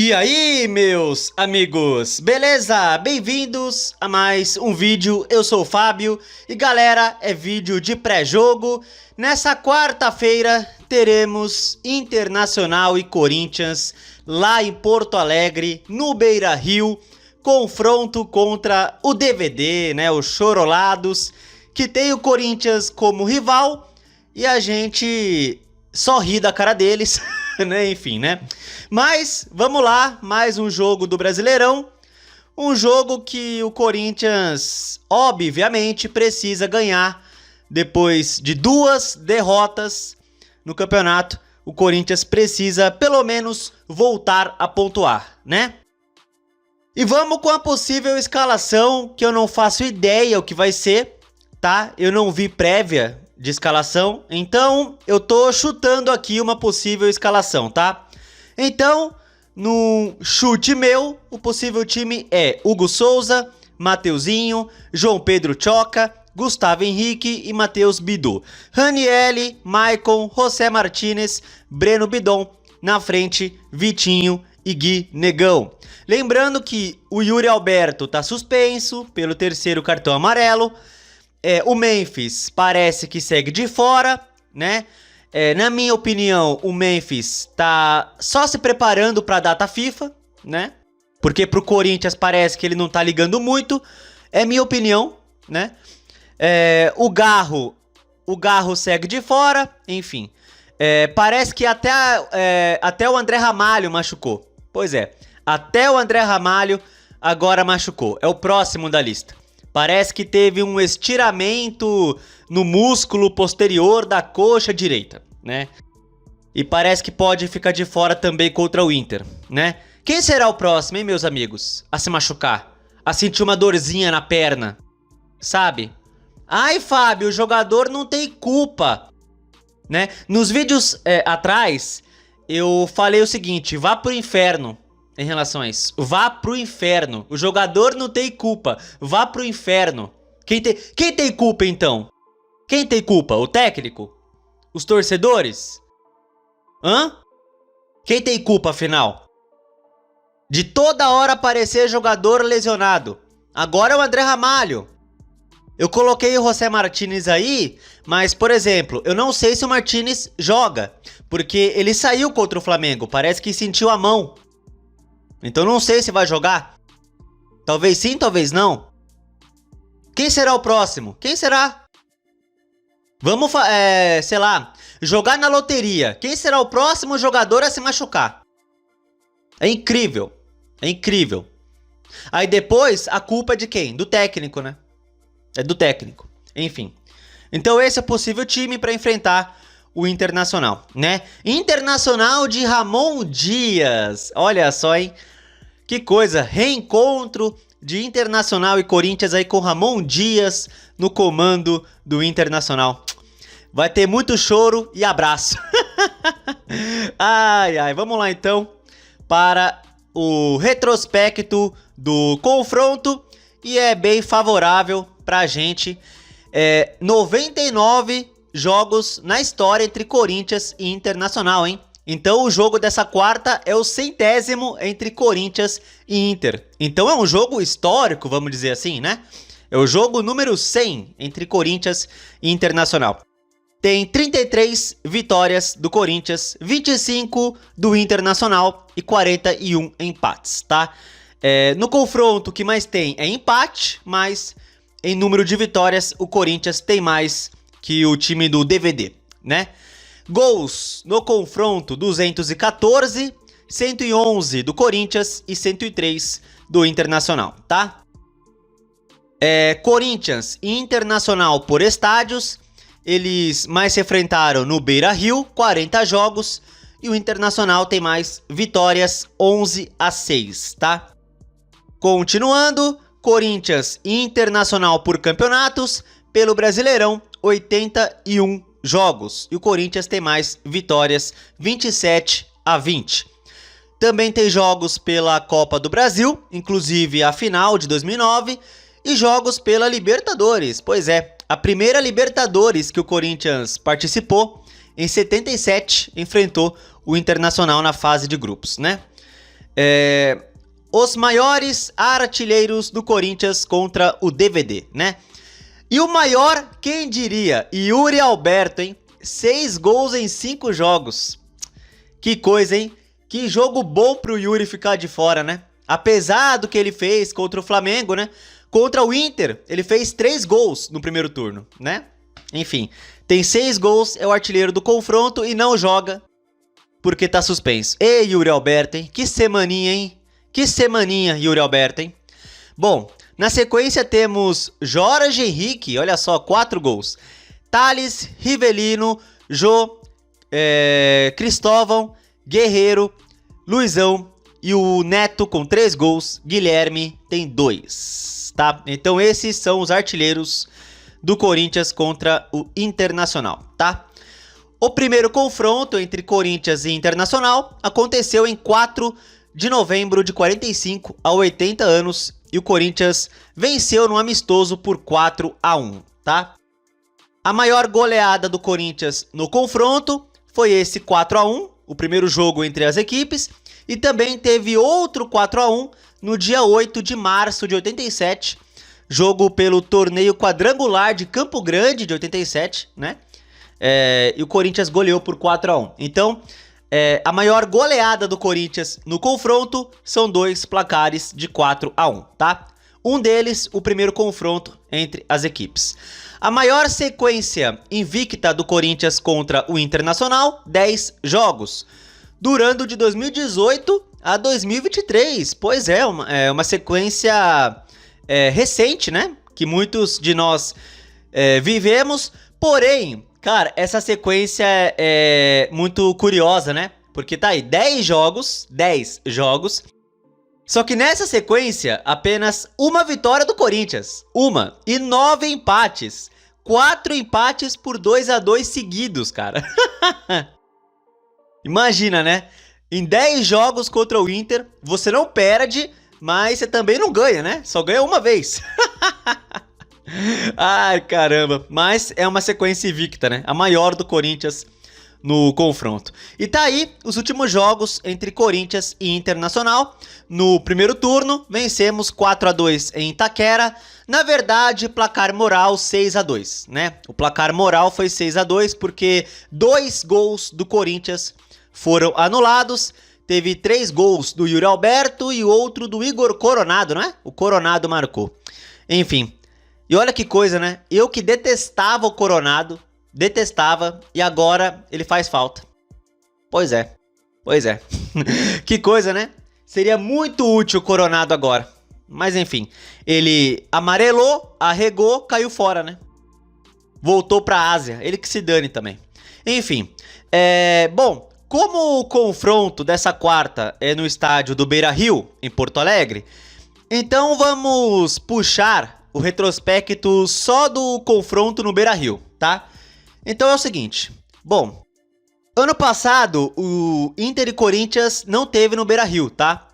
E aí, meus amigos, beleza? Bem-vindos a mais um vídeo, eu sou o Fábio e galera, é vídeo de pré-jogo. Nessa quarta-feira teremos Internacional e Corinthians lá em Porto Alegre, no Beira-Rio, confronto contra o DVD, né, os Chorolados, que tem o Corinthians como rival e a gente só ri da cara deles, né, enfim, né. Mas, vamos lá, mais um jogo do Brasileirão, um jogo que o Corinthians, obviamente, precisa ganhar. Depois de 2 derrotas no campeonato, o Corinthians precisa, pelo menos, voltar a pontuar, né? E vamos com a possível escalação, que eu não faço ideia o que vai ser, tá? Eu não vi prévia de escalação, então eu tô chutando aqui uma possível escalação, tá? Então, no chute meu, o possível time é Hugo Souza, Mateuzinho, João Pedro Choca, Gustavo Henrique e Matheus Bidu. Ranieri, Maicon, José Martinez, Breno Bidon. Na frente, Vitinho e Gui Negão. Lembrando que o Yuri Alberto tá suspenso pelo 3º cartão amarelo. O Memphis parece que segue de fora, né? Na minha opinião, o Memphis tá só se preparando para a data FIFA, né? Porque pro Corinthians parece que ele não tá ligando muito. É minha opinião, né? O Garro segue de fora, enfim. Parece que até o André Ramalho machucou. Pois é, até o André Ramalho agora machucou. É o próximo da lista. Parece que teve um estiramento no músculo posterior da coxa direita, né? E parece que pode ficar de fora também contra o Inter, né? Quem será o próximo, hein, meus amigos? A se machucar, a sentir uma dorzinha na perna, sabe? Ai, Fábio, o jogador não tem culpa, né? Nos vídeos atrás, eu falei o seguinte, vá pro inferno. Em relação a isso, vá pro inferno. O jogador não tem culpa, vá pro inferno. Quem tem culpa então? Quem tem culpa? O técnico? Os torcedores? Hã? Quem tem culpa afinal? De toda hora aparecer jogador lesionado. Agora é o André Ramalho. Eu coloquei o José Martinez aí, mas, por exemplo, eu não sei se o Martinez joga, porque ele saiu contra o Flamengo, parece que sentiu a mão. Então não sei se vai jogar. Talvez sim, talvez não. Quem será o próximo? Quem será? Vamos, sei lá, jogar na loteria. Quem será o próximo jogador a se machucar? É incrível. É incrível. Aí depois, a culpa é de quem? Do técnico, né? É do técnico. Enfim. Então esse é o possível time para enfrentar o Internacional, né? Internacional de Ramon Dias. Olha só, hein? Que coisa, reencontro de Internacional e Corinthians aí com Ramon Dias no comando do Internacional. Vai ter muito choro e abraço. Ai, ai, vamos lá então para o retrospecto do confronto. E é bem favorável pra gente. 99 jogos na história entre Corinthians e Internacional, hein? Então o jogo dessa quarta é o 100º entre Corinthians e Inter. Então é um jogo histórico, vamos dizer assim, né? É o jogo número 100 entre Corinthians e Internacional. Tem 33 vitórias do Corinthians, 25 do Internacional e 41 empates, tá? No confronto o que mais tem é empate, mas em número de vitórias o Corinthians tem mais que o time do DVD, né? Gols no confronto 214, 111 do Corinthians e 103 do Internacional, tá? Corinthians e Internacional por estádios, eles mais se enfrentaram no Beira-Rio, 40 jogos, e o Internacional tem mais vitórias, 11-6, tá? Continuando, Corinthians e Internacional por campeonatos, pelo Brasileirão, 81 jogos. E o Corinthians tem mais vitórias, 27-20. Também tem jogos pela Copa do Brasil, inclusive a final de 2009, e jogos pela Libertadores. Pois é, a primeira Libertadores que o Corinthians participou, em 77, enfrentou o Internacional na fase de grupos, né? Os maiores artilheiros do Corinthians contra o DVD, né? E o maior, quem diria? Yuri Alberto, hein? 6 gols em 5 jogos. Que coisa, hein? Que jogo bom pro Yuri ficar de fora, né? Apesar do que ele fez contra o Flamengo, né? Contra o Inter, ele fez 3 gols no primeiro turno, né? Enfim, tem 6 gols, é o artilheiro do confronto e não joga porque tá suspenso. Ei, Yuri Alberto, hein? Que semaninha, hein? Que semaninha, Yuri Alberto, hein? Bom, na sequência temos Jorge Henrique, olha só, 4 gols. Thales, Rivelino, Jô, Cristóvão, Guerreiro, Luizão e o Neto com 3 gols. Guilherme tem 2, tá? Então esses são os artilheiros do Corinthians contra o Internacional, tá? O primeiro confronto entre Corinthians e Internacional aconteceu em 4 de novembro de 45 a 80 anos e o Corinthians venceu no amistoso por 4-1, tá? A maior goleada do Corinthians no confronto foi esse 4-1, o primeiro jogo entre as equipes, e também teve outro 4-1 no dia 8 de março de 87, jogo pelo torneio quadrangular de Campo Grande de 87, né? E o Corinthians goleou por 4-1. Então, a maior goleada do Corinthians no confronto são 2 placares de 4-1, tá? Um deles, o primeiro confronto entre as equipes. A maior sequência invicta do Corinthians contra o Internacional, 10 jogos, durando de 2018 a 2023. Pois é, uma sequência recente, né? Que muitos de nós vivemos, porém, cara, essa sequência é muito curiosa, né? Porque tá aí, 10 jogos, só que nessa sequência, apenas uma vitória do Corinthians, e 9 empates, 4 empates por 2-2 seguidos, cara. Imagina, né? Em 10 jogos contra o Inter, você não perde, mas você também não ganha, né? Só ganha uma vez. Ai, caramba. Mas é uma sequência invicta, né? A maior do Corinthians no confronto. E tá aí os últimos jogos entre Corinthians e Internacional. No primeiro turno, vencemos 4-2 em Itaquera. Na verdade, placar moral 6-2, né? O placar moral foi 6-2 porque 2 gols do Corinthians foram anulados. Teve 3 gols do Yuri Alberto e outro do Igor Coronado, não é? O Coronado marcou. Enfim. E olha que coisa, né? Eu que detestava o Coronado, e agora ele faz falta. Pois é. Que coisa, né? Seria muito útil o Coronado agora. Mas enfim, ele amarelou, arregou, caiu fora, né? Voltou pra Ásia, ele que se dane também. Enfim, bom, como o confronto dessa quarta é no estádio do Beira-Rio, em Porto Alegre, então vamos puxar o retrospecto só do confronto no Beira-Rio, tá? Então é o seguinte, bom, ano passado o Inter e Corinthians não teve no Beira-Rio, tá?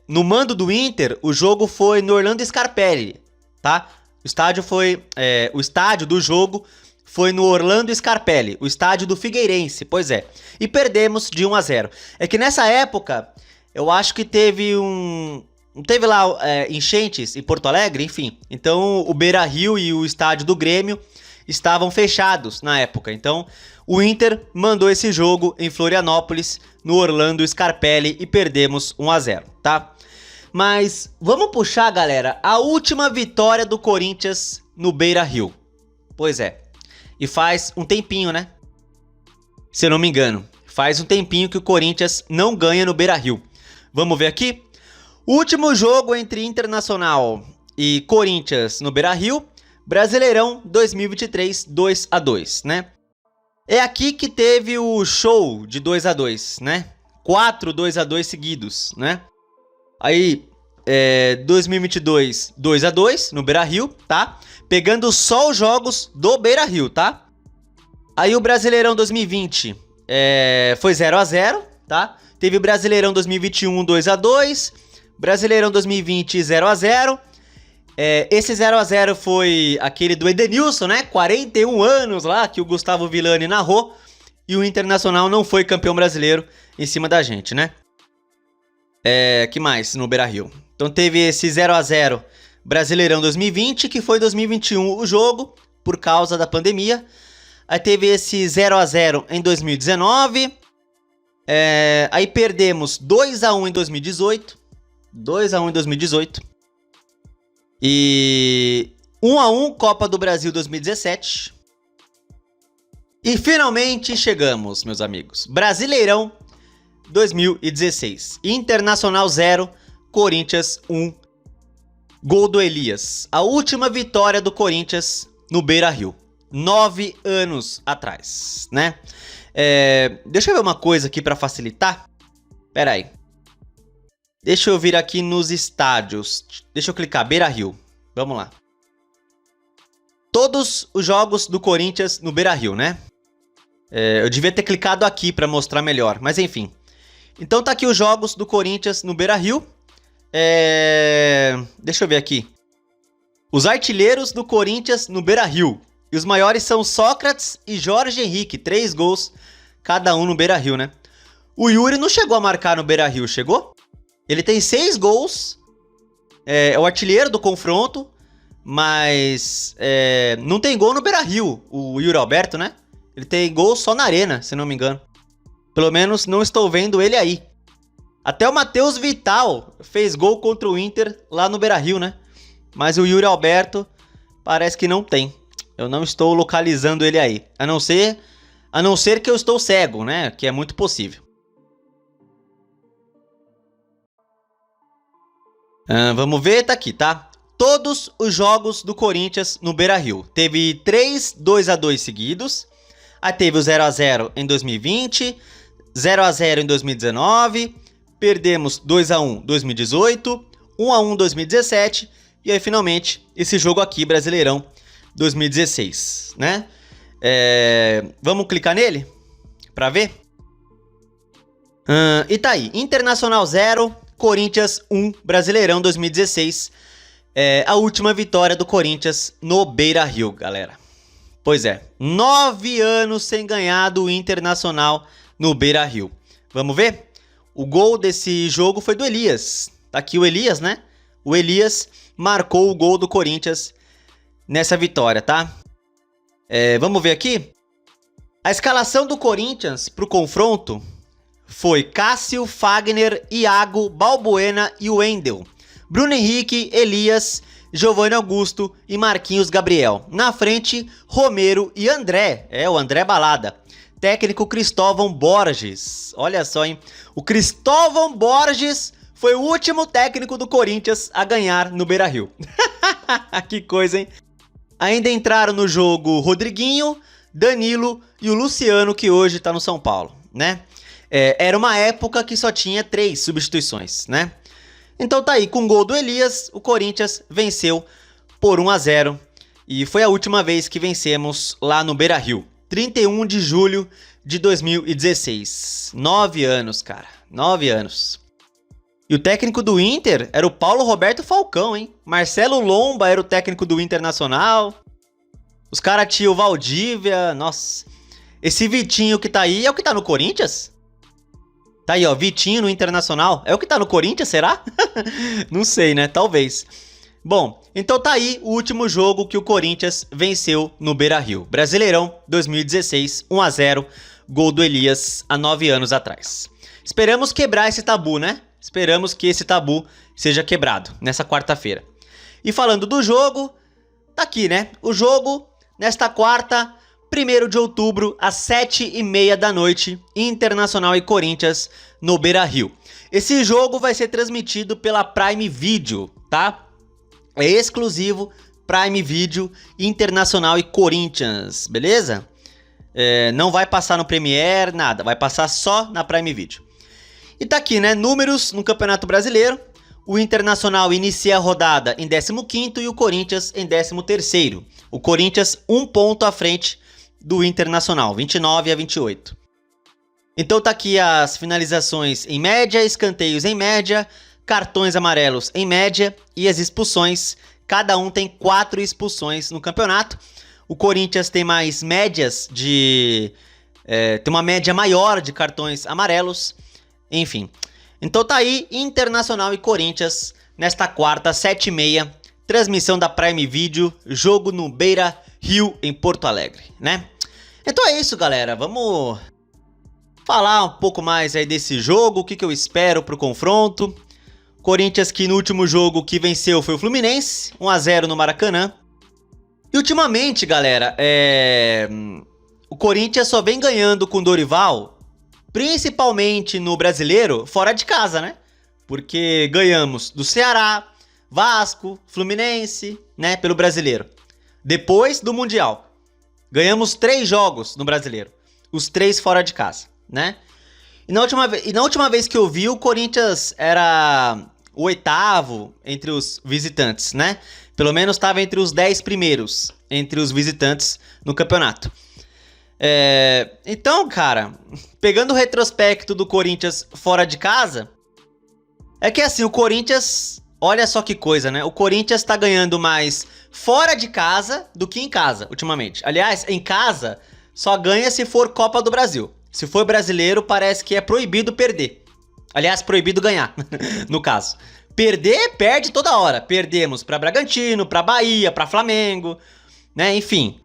No mando do Inter, o jogo foi no Orlando Scarpelli, tá? O estádio do jogo foi no Orlando Scarpelli, o estádio do Figueirense, pois é. E perdemos de 1-0. É que nessa época, eu acho que teve teve lá enchentes em Porto Alegre, enfim. Então o Beira-Rio e o estádio do Grêmio estavam fechados na época. Então o Inter mandou esse jogo em Florianópolis, no Orlando Scarpelli, e perdemos 1-0, tá? Mas vamos puxar, galera, a última vitória do Corinthians no Beira-Rio. Pois é. E faz um tempinho, né? Se eu não me engano. Faz um tempinho que o Corinthians não ganha no Beira-Rio. Vamos ver aqui? Último jogo entre Internacional e Corinthians no Beira-Rio. Brasileirão 2023, 2-2, né? É aqui que teve o show de 2-2, né? 4 2-2 seguidos, né? Aí, 2022, 2-2 no Beira-Rio, tá? Pegando só os jogos do Beira-Rio, tá? Aí o Brasileirão 2020 foi 0-0, tá? Teve Brasileirão 2021, 2-2. Brasileirão 2020, 0-0. Esse 0-0 foi aquele do Edenilson, né? 41 anos lá, que o Gustavo Villani narrou. E o Internacional não foi campeão brasileiro em cima da gente, né? Que mais no Beira-Rio? Então teve esse 0 a 0 Brasileirão 2020, que foi 2021 o jogo, por causa da pandemia. Aí teve esse 0 a 0 em 2019. Aí perdemos 2 a 1 em 2018. 2 a 1 em 2018. E 1 a 1 Copa do Brasil 2017. E finalmente chegamos, meus amigos. Brasileirão 2016. Internacional 0, Corinthians 1. Gol do Elias. A última vitória do Corinthians no Beira-Rio. 9 anos atrás, né? Deixa eu ver uma coisa aqui para facilitar. Pera aí. Deixa eu vir aqui nos estádios. Deixa eu clicar Beira-Rio. Vamos lá. Todos os jogos do Corinthians no Beira-Rio, né? Eu devia ter clicado aqui para mostrar melhor, mas enfim. Então tá aqui os jogos do Corinthians no Beira-Rio. Deixa eu ver aqui. Os artilheiros do Corinthians no Beira-Rio. E os maiores são Sócrates e Jorge Henrique. 3 gols cada um no Beira-Rio, né? O Yuri não chegou a marcar no Beira-Rio, chegou? Ele tem 6 gols. É o artilheiro do confronto. Mas não tem gol no Beira-Rio, o Yuri Alberto, né? Ele tem gol só na arena, se não me engano. Pelo menos não estou vendo ele aí. Até o Matheus Vital fez gol contra o Inter lá no Beira-Rio, né? Mas o Yuri Alberto parece que não tem. Eu não estou localizando ele aí. A não ser que eu estou cego, né? Que é muito possível. Vamos ver, tá aqui, tá? Todos os jogos do Corinthians no Beira-Rio. Teve 3 2 a 2 seguidos. Aí teve o 0 a 0 em 2020, 0 a 0 em 2019, perdemos 2 a 1 em 2018, 1 a 1 em 2017 e aí finalmente esse jogo aqui, Brasileirão 2016, né? Vamos clicar nele para ver? E tá aí, Internacional 0, Corinthians 1, Brasileirão 2016. A última vitória do Corinthians no Beira-Rio, galera. Pois é, 9 anos sem ganhar do Internacional no Beira-Rio. Vamos ver? O gol desse jogo foi do Elias. Tá aqui o Elias, né? O Elias marcou o gol do Corinthians nessa vitória, tá? Vamos ver aqui? A escalação do Corinthians pro confronto foi Cássio, Fagner, Iago, Balbuena e Wendel. Bruno Henrique, Elias, Giovanni Augusto e Marquinhos Gabriel. Na frente, Romero e André. O André Balada. Técnico Cristóvão Borges. Olha só, hein? O Cristóvão Borges foi o último técnico do Corinthians a ganhar no Beira-Rio. Que coisa, hein? Ainda entraram no jogo Rodriguinho, Danilo e o Luciano, que hoje tá no São Paulo, né? Era uma época que só tinha 3 substituições, né? Então tá aí, com o gol do Elias, o Corinthians venceu por 1 a 0 e foi a última vez que vencemos lá no Beira-Rio. 31 de julho de 2016. 9 anos, cara. 9 anos. E o técnico do Inter era o Paulo Roberto Falcão, hein? Marcelo Lomba era o técnico do Internacional. Os caras tinham o Valdívia. Nossa. Esse Vitinho que tá aí é o que tá no Corinthians? Tá aí, ó, Vitinho no Internacional. É o que tá no Corinthians, será? Não sei, né? Talvez. Bom, então tá aí o último jogo que o Corinthians venceu no Beira-Rio. Brasileirão 2016, 1 a 0, gol do Elias há 9 anos atrás. Esperamos quebrar esse tabu, né? Esperamos que esse tabu seja quebrado nessa quarta-feira. E falando do jogo, tá aqui, né? O jogo, nesta quarta, 1º de outubro, às 7h30 da noite, Internacional e Corinthians no Beira-Rio. Esse jogo vai ser transmitido pela Prime Video, tá? É exclusivo Prime Video, Internacional e Corinthians, beleza? Não vai passar no Premiere, nada, vai passar só na Prime Video. E tá aqui, né? Números no Campeonato Brasileiro. O Internacional inicia a rodada em 15º e o Corinthians em 13º. O Corinthians 1 ponto à frente do Internacional, 29 a 28. Então tá aqui as finalizações em média, escanteios em média, cartões amarelos em média e as expulsões. Cada um tem 4 expulsões no campeonato. O Corinthians tem mais médias de... tem uma média maior de cartões amarelos. Enfim, Então tá aí, Internacional e Corinthians, nesta quarta, 7h30, transmissão da Prime Video, jogo no Beira-Rio, em Porto Alegre, né? Então é isso, galera, vamos falar um pouco mais aí desse jogo, o que eu espero pro confronto. Corinthians que no último jogo que venceu foi o Fluminense, 1 a 0 no Maracanã. E ultimamente, galera, o Corinthians só vem ganhando com o Dorival, principalmente no Brasileiro, fora de casa, né? Porque ganhamos do Ceará, Vasco, Fluminense, né, pelo Brasileiro. Depois do Mundial, ganhamos 3 jogos no Brasileiro, os 3 fora de casa, né? E na última vez que eu vi, o Corinthians era o 8º entre os visitantes, né? Pelo menos estava entre os 10 primeiros entre os visitantes no campeonato. Então, cara, pegando o retrospecto do Corinthians fora de casa, é que assim, o Corinthians, olha só que coisa, né? O Corinthians tá ganhando mais fora de casa do que em casa, ultimamente. Aliás, em casa, só ganha se for Copa do Brasil. Se for brasileiro, parece que é proibido perder. Aliás, proibido ganhar, no caso. Perder, perde toda hora. Perdemos pra Bragantino, pra Bahia, pra Flamengo, né? Enfim.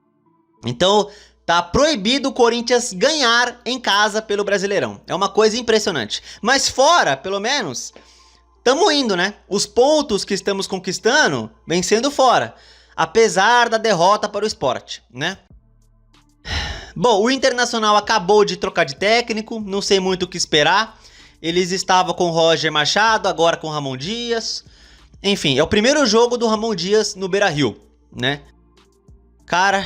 Então, tá proibido o Corinthians ganhar em casa pelo Brasileirão. É uma coisa impressionante. Mas fora, pelo menos, tamo indo, né? Os pontos que estamos conquistando vem sendo fora. Apesar da derrota para o Sport, né? Bom, o Internacional acabou de trocar de técnico, não sei muito o que esperar. Eles estavam com o Roger Machado, agora com o Ramon Dias. Enfim, é o primeiro jogo do Ramon Dias no Beira-Rio, né? Cara,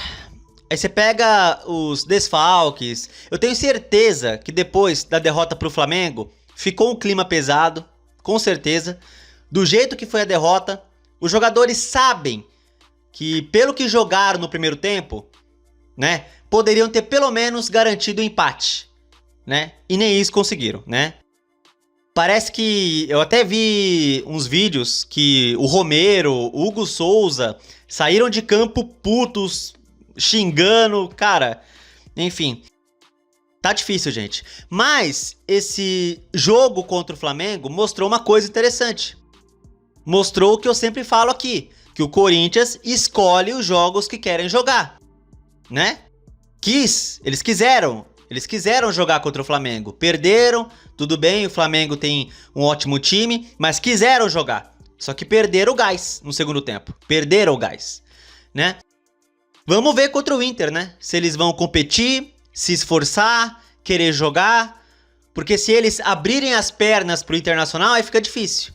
aí você pega os desfalques. Eu tenho certeza que depois da derrota pro Flamengo, ficou um clima pesado, com certeza. Do jeito que foi a derrota, os jogadores sabem que pelo que jogaram no primeiro tempo, né, poderiam ter pelo menos garantido o empate, né? E nem isso conseguiram, né? Parece que eu até vi uns vídeos que o Romero, o Hugo Souza saíram de campo putos, xingando, cara. Enfim, tá difícil, gente. Mas esse jogo contra o Flamengo mostrou uma coisa interessante. Mostrou o que eu sempre falo aqui, que o Corinthians escolhe os jogos que querem jogar, né? Eles quiseram jogar contra o Flamengo, perderam, tudo bem, o Flamengo tem um ótimo time, mas quiseram jogar, só que perderam o gás no segundo tempo, perderam o gás, né? Vamos ver contra o Inter, né? Se eles vão competir, se esforçar, querer jogar, porque se eles abrirem as pernas pro Internacional, aí fica difícil.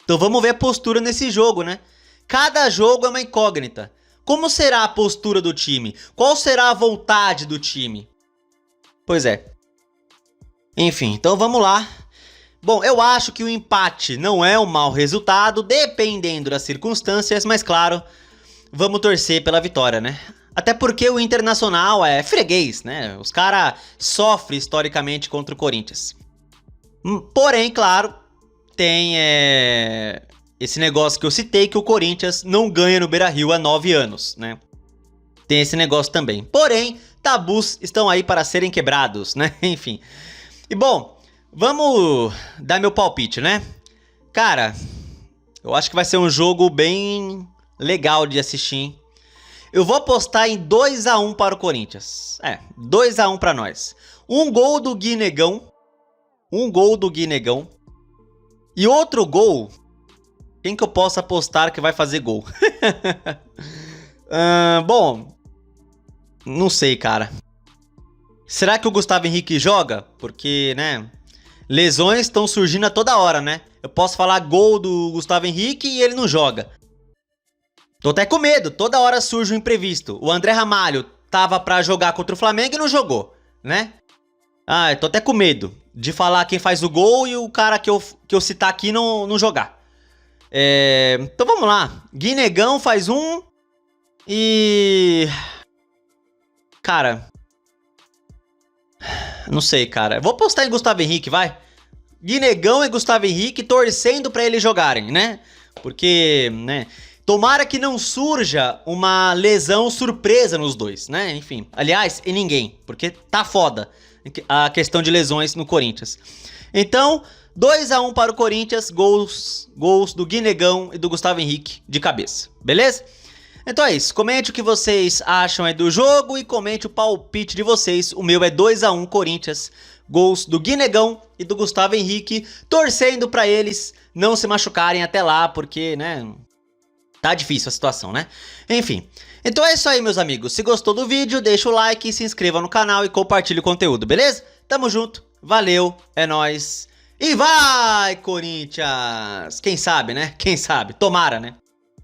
Então vamos ver a postura nesse jogo, né? Cada jogo é uma incógnita. Como será a postura do time? Qual será a vontade do time? Pois é. Enfim, então vamos lá. Bom, eu acho que o empate não é um mau resultado, dependendo das circunstâncias, mas claro, vamos torcer pela vitória, né? Até porque o Internacional é freguês, né? Os caras sofrem historicamente contra o Corinthians. Porém, claro, tem esse negócio que eu citei, que o Corinthians não ganha no Beira-Rio há 9 anos, né? Tem esse negócio também. Porém, tabus estão aí para serem quebrados, né? Enfim. E bom, vamos dar meu palpite, né? Cara, eu acho que vai ser um jogo bem legal de assistir, hein? Eu vou apostar em 2 a 1 para o Corinthians. 2 a 1 para nós. Um gol do Guinegão. E outro gol. Quem que eu posso apostar que vai fazer gol? Bom, não sei, cara. Será que o Gustavo Henrique joga? Porque, né, lesões estão surgindo a toda hora, né? Eu posso falar gol do Gustavo Henrique e ele não joga. Tô até com medo, toda hora surge um imprevisto. O André Ramalho tava pra jogar contra o Flamengo e não jogou, né? Eu tô até com medo de falar quem faz o gol e o cara que eu citar aqui não jogar. Então vamos lá. Guinegão faz um. E... cara... não sei, cara. Vou apostar em Gustavo Henrique, vai. Guinegão e Gustavo Henrique torcendo pra eles jogarem, né? Porque, né... tomara que não surja uma lesão surpresa nos dois, né? Enfim. Aliás, em ninguém. Porque tá foda a questão de lesões no Corinthians. Então, 2 a 1 para o Corinthians, gols do Guinegão e do Gustavo Henrique de cabeça, beleza? Então é isso, comente o que vocês acham aí do jogo e comente o palpite de vocês. O meu é 2 a 1 Corinthians, gols do Guinegão e do Gustavo Henrique, torcendo pra eles não se machucarem até lá, porque, né, tá difícil a situação, né? Enfim, então é isso aí, meus amigos. Se gostou do vídeo, deixa o like, se inscreva no canal e compartilhe o conteúdo, beleza? Tamo junto, valeu, é nóis. E vai, Corinthians! Quem sabe, né? Quem sabe? Tomara, né?